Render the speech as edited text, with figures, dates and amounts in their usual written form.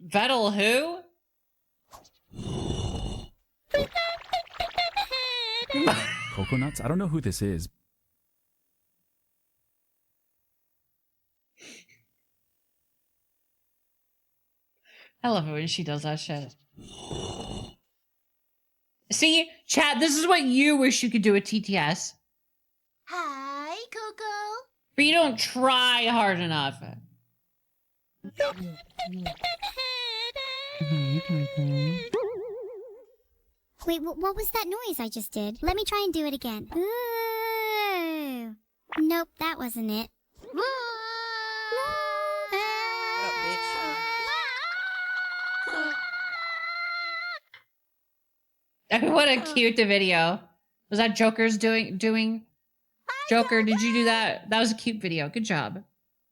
Vettel who? Coconuts? I don't know who this is. I love it when she does that shit. See, chat, this is what you wish you could do at TTS. Hi, Koko. But you don't try hard enough. Wait, what was that noise I just did? Let me try and do it again. Ooh. Nope, that wasn't it. What up, bitch? What a cute video. Was that Joker's doing? Joker, did you do that? That was a cute video. Good job.